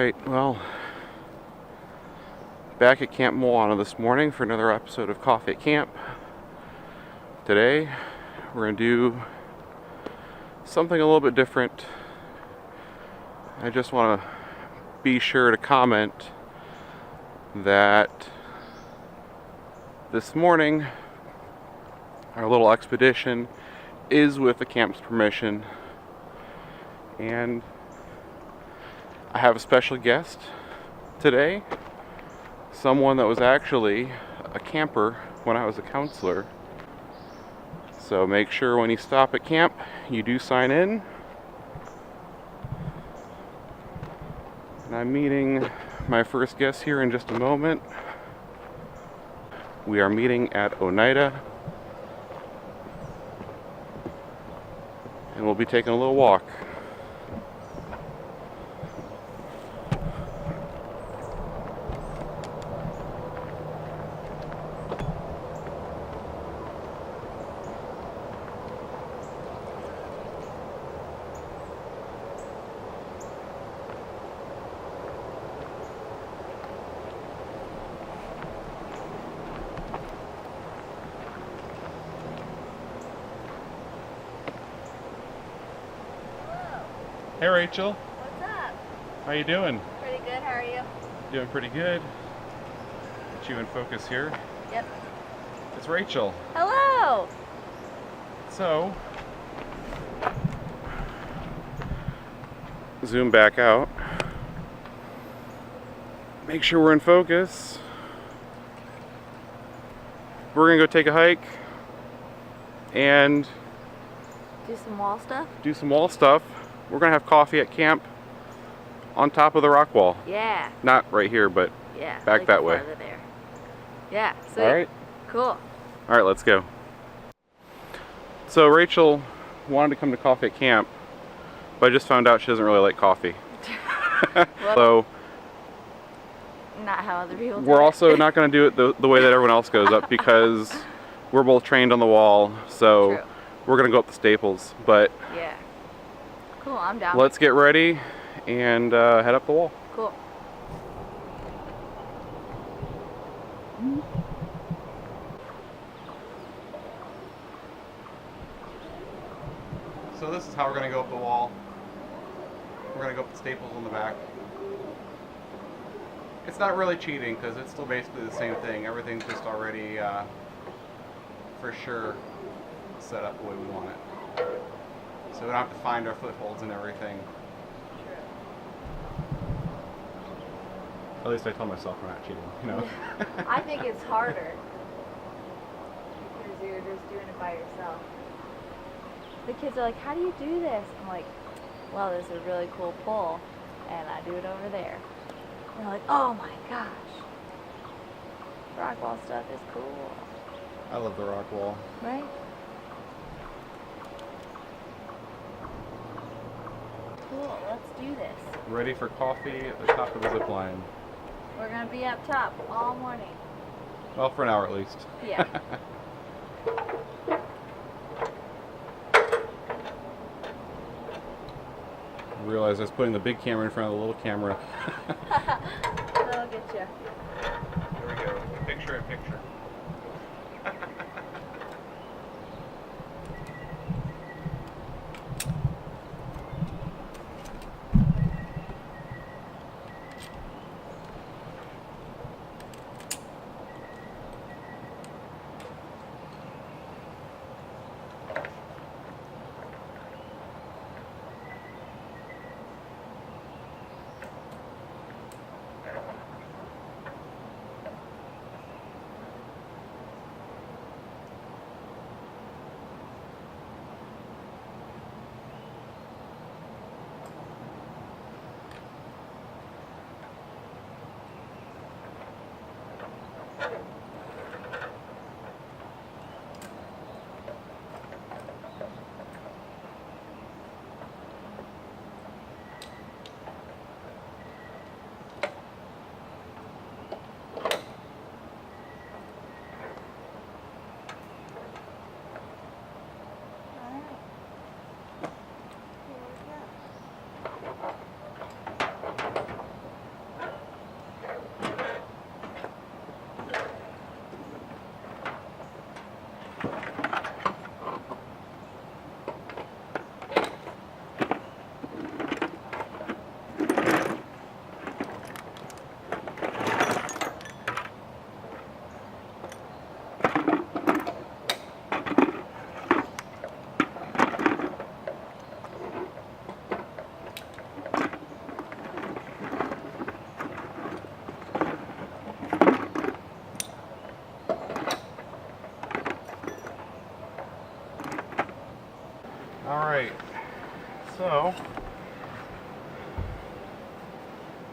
Alright, well, back at Camp Moana this morning for another episode of Coffee at Camp. Today, we're going to do something a little bit different. I just want to be sure to comment that this morning, our little expedition is with the camp's permission, and I have a special guest today, someone that was actually a camper when I was a counselor. So make sure when you stop at camp, you do sign in. And I'm meeting my first guest here in just a moment. We are meeting at Oneida, and we'll be taking a little walk. Hey Rachel. What's up? How you doing? Pretty good, how are you? Doing pretty good. Get you in focus here. Yep. It's Rachel. Hello! So, zoom back out. Make sure we're in focus. We're gonna go take a hike and Do some wall stuff? do some wall stuff. We're gonna have coffee at camp on top of the rock wall. Yeah. Not right here, but Yeah. back like that way. farther there. Yeah, sweet. All right. Cool. All right, let's go. So Rachel wanted to come to coffee at camp, but I just found out she doesn't really like coffee. So Not how other people do we're it. also not going to do it the way that everyone else goes up, because we're both trained on the wall. So True. we're going to go up the staples. But Yeah. Cool, I'm down. let's get ready and head up the wall. Cool. So this is how we're going to go up the wall. We're going to go up the staples on the back. It's not really cheating because it's still basically the same thing. Everything's just already for sure set up the way we want it. So we don't have to find our footholds and everything. At least I tell myself we're not cheating, you know. I think it's harder because you're just doing it by yourself. The kids are like, how do you do this? I'm like, well, there's a really cool pole, and I do it over there. And they're like, oh my gosh. Rock wall stuff is cool. I love the rock wall. Right? Cool, let's do this. Ready for coffee at the top of the zip line. We're gonna be up top all morning. Well, for an hour at least. Yeah. I realized I was putting the big camera in front of the little camera. That'll get you. There we go. Picture in picture.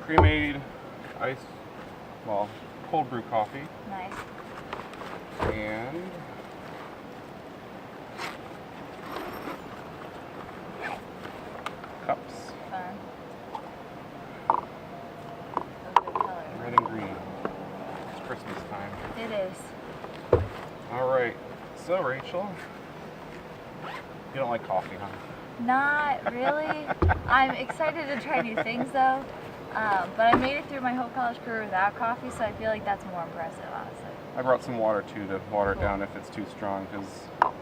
pre-made iced, well, cold brew coffee. Nice. And cups. Fun. A good color. Red and green. It's Christmas time. It is. Alright, so Rachel, you don't like coffee, huh? Not really. I'm excited to try new things though. But I made it through my whole college career without coffee, so I feel like that's more impressive, honestly. I brought some water too to water it down if it's too strong, because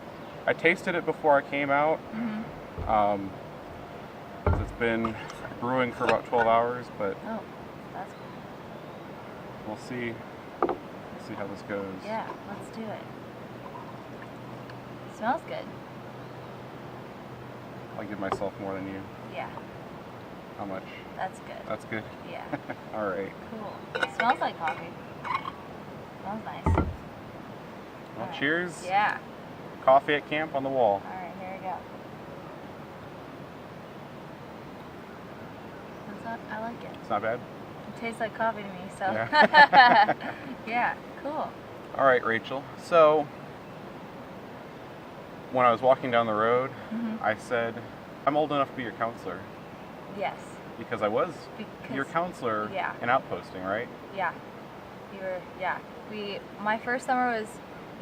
I tasted it before I came out. Mm-hmm. 'Cause it's been brewing for about 12 hours, but Oh, that's cool. we'll see how this goes. Yeah, let's do it. Smells good. I'll give myself more than you. Yeah, How much? that's good. That's good. Yeah, All right. cool. It smells like coffee. Smells nice. Well, Alright. cheers. Yeah. Coffee at camp on the wall. All right, here we go. What's up? I like it. It's not bad. It tastes like coffee to me, so. Yeah. Yeah, cool. All right, Rachel. So when I was walking down the road, Mhm. I said, I'm old enough to be your counselor, Yes. because I was Because your counselor yeah. in outposting, right? Yeah. Yeah. My first summer was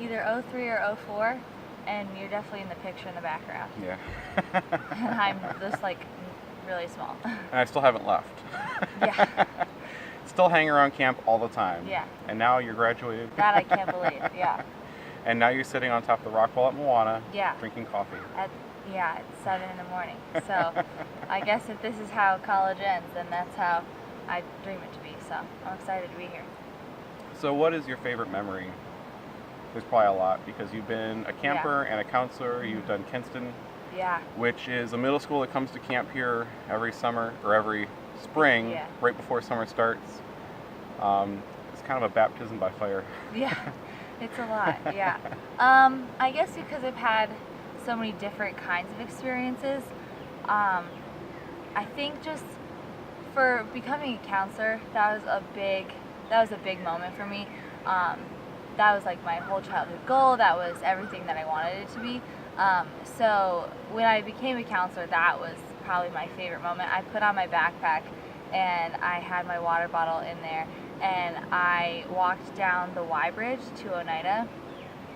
either 03 or 04, and you're definitely in the picture in the background. Yeah. And I'm just like really small. And I still haven't left. Yeah. Still hang around camp all the time. Yeah. And now you're graduated. That I can't believe. Yeah. And now you're sitting on top of the rock wall at Moana, Yeah. drinking coffee. At 7 in the morning. So I guess if this is how college ends, then that's how I dream it to be. So I'm excited to be here. So what is your favorite memory? There's probably a lot, because you've been a camper and a counselor. You've done Kinston, Yeah. which is a middle school that comes to camp here every summer or every spring, Yeah. right before summer starts. It's kind of a baptism by fire. Yeah. It's a lot. Yeah. I guess because I've had so many different kinds of experiences. I think just for becoming a counselor, that was a big moment for me. That was like my whole childhood goal. That was everything that I wanted it to be. So when I became a counselor, that was probably my favorite moment. I put on my backpack and I had my water bottle in there, and I walked down the Y Bridge to Oneida,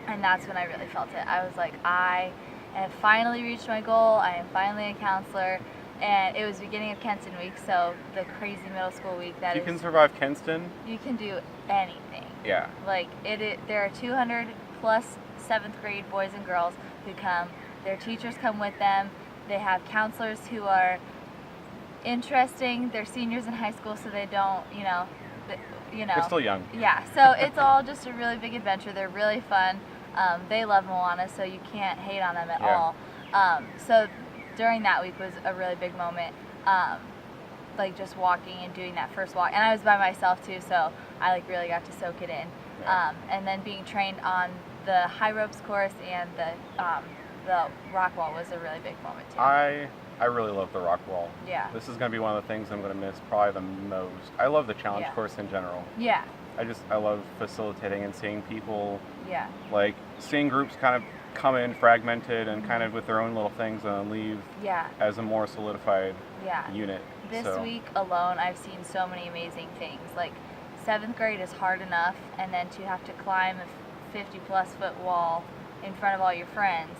and that's when I really felt it. I was like, I have finally reached my goal. I am finally a counselor. And it was beginning of Kenston week, so the crazy middle school week that You can survive Kinston? you can do anything. Yeah. Like there are 200 plus 7th grade boys and girls who come. Their teachers come with them. They have counselors who are interesting. They're seniors in high school, so they don't, They're still young. Yeah, so it's all just a really big adventure. They're really fun. They love Moana, so you can't hate on them at all. So during that week was a really big moment, like just walking and doing that first walk. And I was by myself too, so I like really got to soak it in. Yeah. And then being trained on the high ropes course and the rock wall was a really big moment too. I really love the rock wall. Yeah. This is going to be one of the things I'm going to miss probably the most. I love the challenge Yeah. course in general. Yeah. I love facilitating and seeing people, Yeah. like seeing groups kind of come in fragmented and kind of with their own little things and then leave Yeah. as a more solidified Yeah. unit. This So, week alone, I've seen so many amazing things. Like 7th grade is hard enough, and then to have to climb a 50-plus foot wall in front of all your friends,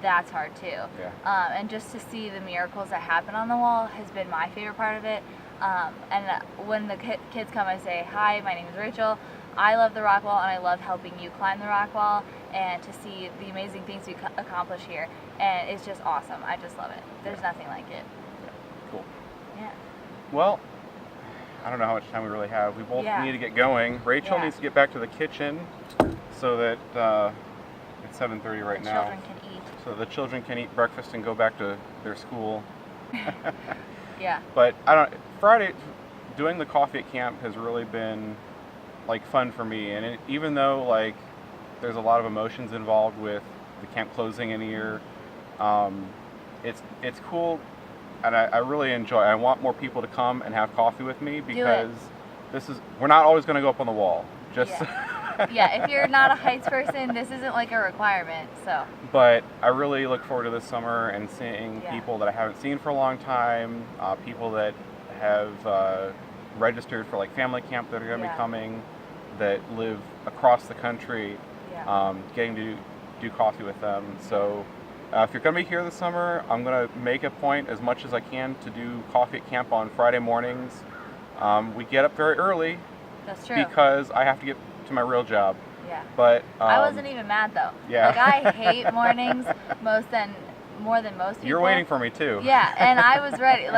that's hard too. Yeah. And just to see the miracles that happen on the wall has been my favorite part of it. And when the kids come, I say, "Hi, my name is Rachel. I love the rock wall, and I love helping you climb the rock wall, and to see the amazing things we accomplish here. And it's just awesome. I just love it. There's nothing like it. Cool. Yeah. Well, I don't know how much time we really have. We both Yeah. need to get going. Rachel Yeah. needs to get back to the kitchen so that it's 7:30 right The now. children can eat. So the children can eat breakfast and go back to their school. Yeah. But Friday, doing the coffee at camp has really been like fun for me. And even though like there's a lot of emotions involved with the camp closing in a year, it's cool and I really enjoy. I want more people to come and have coffee with me because we're not always going to go up on the wall. Just yeah, if you're not a heights person, this isn't like a requirement. So. But I really look forward to this summer and seeing people that I haven't seen for a long time, people that have registered for like family camp that are going to be coming, that live across the country, getting to do coffee with them. So if you're going to be here this summer, I'm going to make a point as much as I can to do coffee at camp on Friday mornings. We get up very early. That's true. Because I have to get to my real job. Yeah. But I wasn't even mad though. Yeah. Like I hate mornings more than most people. You're waiting for me too. Yeah, and I was ready.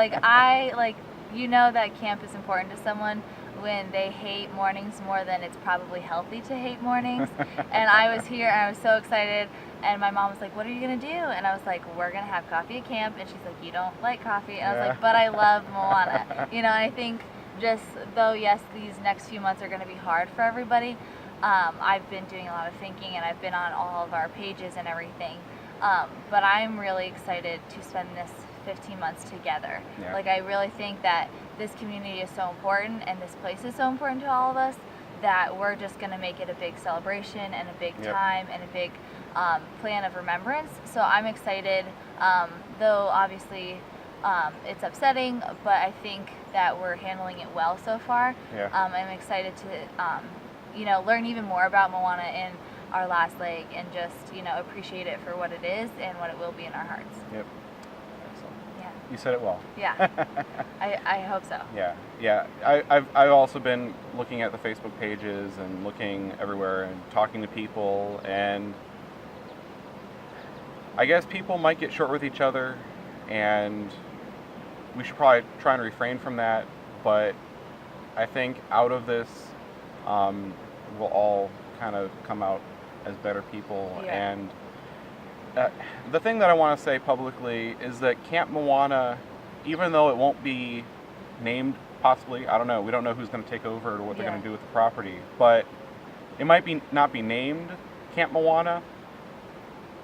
You know that camp is important to someone when they hate mornings more than it's probably healthy to hate mornings. And I was here and I was so excited, and my mom was like, "What are you gonna do?" And I was like, "We're gonna have coffee at camp." And she's like, "You don't like coffee?" And I was like, "But I love Moana." You know, and I think just though yes, these next few months are gonna be hard for everybody. I've been doing a lot of thinking, and I've been on all of our pages and everything. But I'm really excited to spend this 15 months together. Yeah. Like I really think that this community is so important, and this place is so important to all of us, that we're just going to make it a big celebration and a big time and a big plan of remembrance. So I'm excited, though obviously it's upsetting, but I think that we're handling it well so far. Yeah. I'm excited to learn even more about Moana in our last leg, and just appreciate it for what it is and what it will be in our hearts. Yep. Excellent. Yeah. You said it well. Yeah. I hope so. Yeah. I've also been looking at the Facebook pages and looking everywhere and talking to people, and I guess people might get short with each other, and we should probably try and refrain from that. But I think out of this, we'll all kind of come out as better people. And the thing that I want to say publicly is that Camp Moana, even though it won't be named, possibly, I don't know, we don't know who's going to take over or what they're going to do with the property, but it might not be named Camp Moana,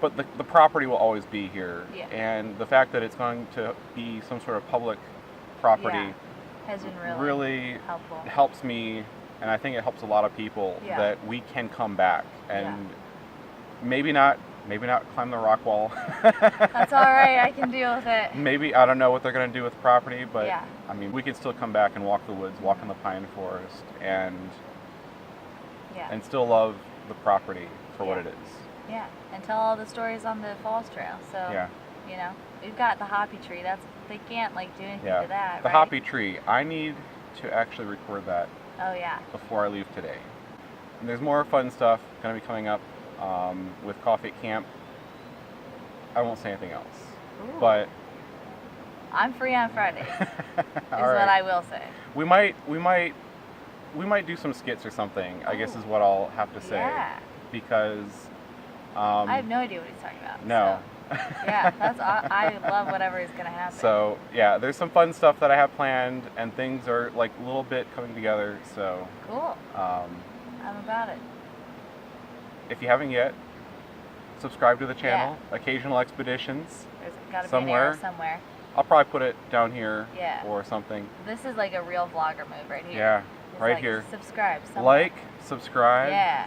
but the property will always be here. And the fact that it's going to be some sort of public property has been really helpful. Helps me, and I think it helps a lot of people that we can come back and maybe not climb the rock wall. That's all right. I can deal with it. Maybe, I don't know what they're going to do with the property, but I mean, we can still come back and walk the woods, walk in the pine forest, and still love the property for what it is. Yeah, and tell all the stories on the Falls Trail. So we've got the hoppy tree. They can't do anything to that. The hoppy tree. I need to actually record that. Oh yeah. Before I leave today. And there's more fun stuff going to be coming up with coffee at camp. I won't say anything else. Ooh. But I'm free on Fridays. is what I will say. We might do some skits or something. I guess is what I'll have to say. Yeah. Because I have no idea what he's talking about. No. So. I love whatever is going to happen. So there's some fun stuff that I have planned, and things are a little bit coming together. So cool. I'm about it. If you haven't yet, subscribe to the channel. Occasional Expeditions. There's got to be somewhere. an arrow somewhere. I'll probably put it down here or something. This is like a real vlogger move right here. Yeah, it's right here. Subscribe. Somewhere. Like, subscribe. Yeah,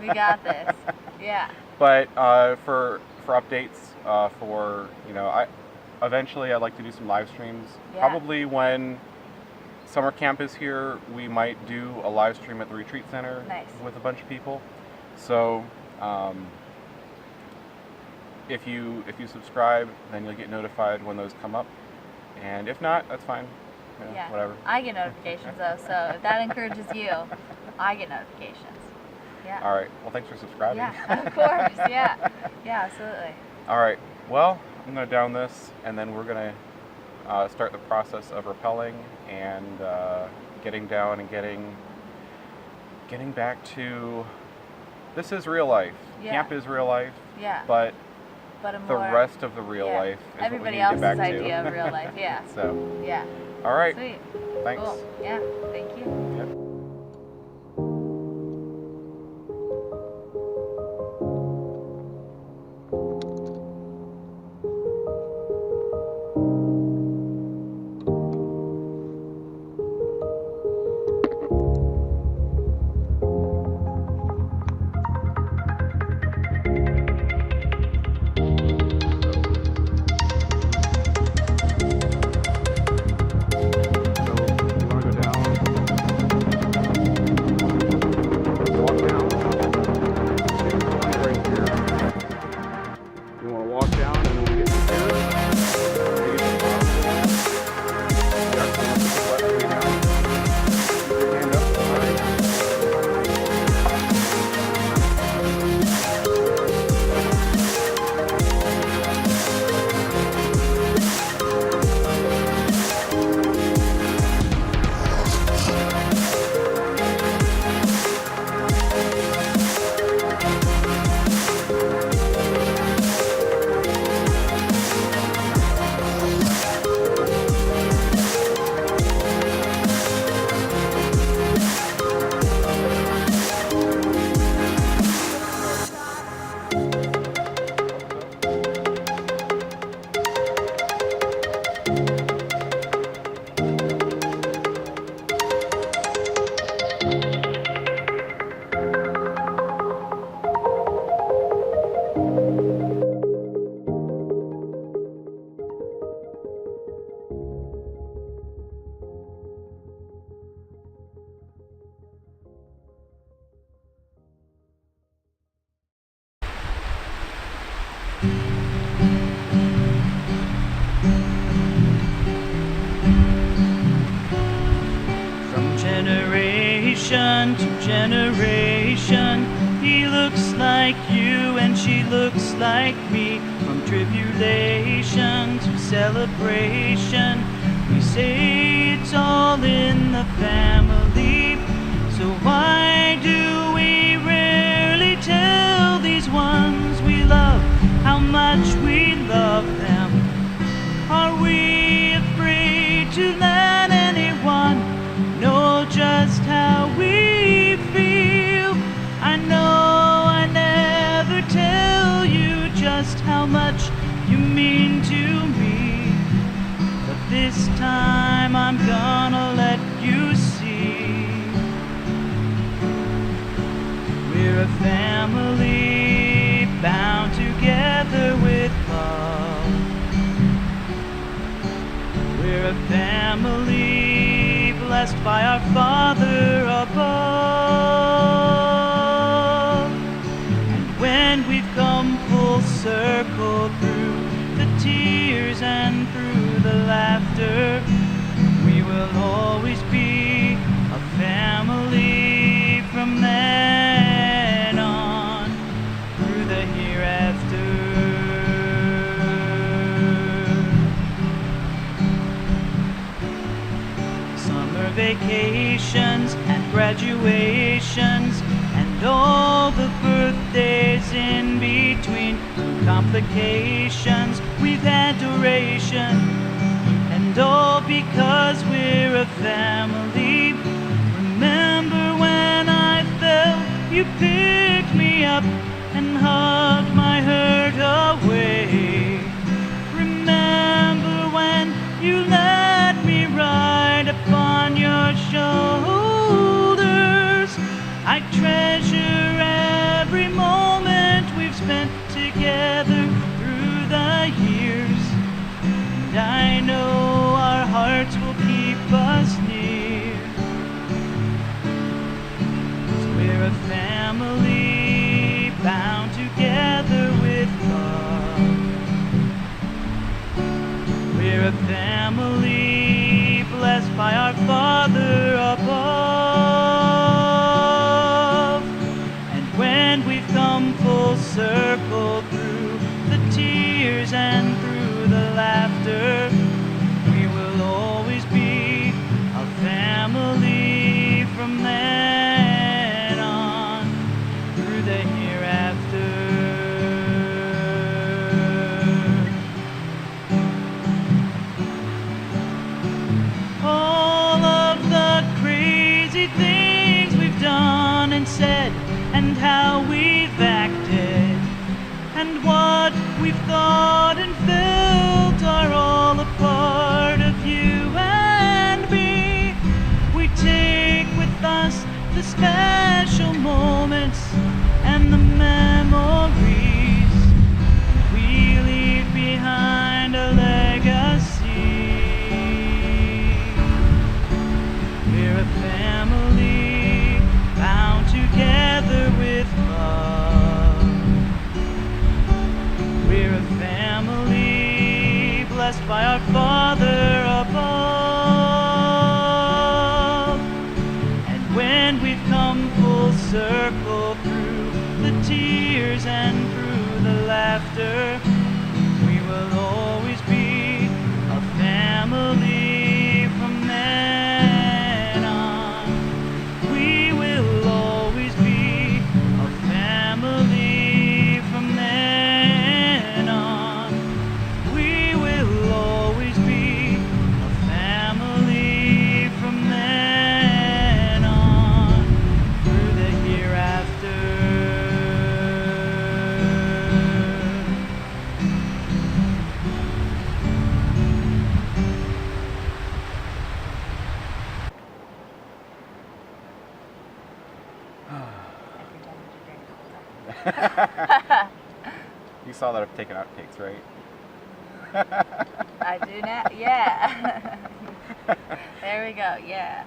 we got this. Yeah. But for updates, eventually I'd like to do some live streams. Yeah. Probably when summer camp is here, we might do a live stream at the retreat center with a bunch of people. So if you subscribe, then you'll get notified when those come up. And if not, that's fine. Whatever. I get notifications though, so if that encourages you, I get notifications. Yeah. All right. Well, thanks for subscribing. Yeah, of course. Yeah, absolutely. All right. Well, I'm going to down this, and then we're going to start the process of rappelling and getting down and getting back to. This is real life. Yeah. Camp is real life. Yeah. But the rest of the real life is everybody what we need to get else's back idea to. of real life. Yeah. So. Yeah. All right. Sweet. Thanks. Cool. Yeah. Thank you. Yep. generation to generation. He looks like you and she looks like me. From tribulation to celebration, we say it's all in the family. So why do we rarely tell these ones we love how much we love them? Are we afraid to let anyone know just how we feel? I know I never tell you just how much you mean to me, but this time I'm gonna let you see. We're a family bound together with love. We're a family blessed by our Father above. And when we've come full circle through the tears and through the laughter, we will always be a family from then on through the hereafter. Summer vacations and graduations and all the birthdays in between, complications, we've had duration, and all because we're a family. Remember when I fell, you picked me up and hugged my hurt away. Remember when you let me ride upon your shoulders. I treasure every moment we've spent together through the years, and I know our hearts will keep us near. 'Cause we're a family bound together with love. We're a family blessed by our Father above. And when we've come full circle through the tears and through the laughter, we will always be a family from then on through the hereafter. All of the crazy things we've done and said, and how we've acted, and what we've thought and felt are all a part of you and me. We take with us the special moments and the memories. We leave behind a legacy. We're a family bound together with love. We're a family blessed by our Father above. And when we've come full circle through the tears and through the laughter, we will always be a family from then on. We will always be a family from then on. We will always be a family from then on through the hereafter. You saw that I've taken outtakes, right? I do now. Yeah. There we go. Yeah.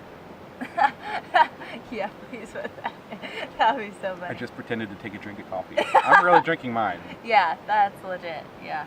Yeah, please with that. That would be so funny. I just pretended to take a drink of coffee. I'm really drinking mine. Yeah, that's legit. Yeah.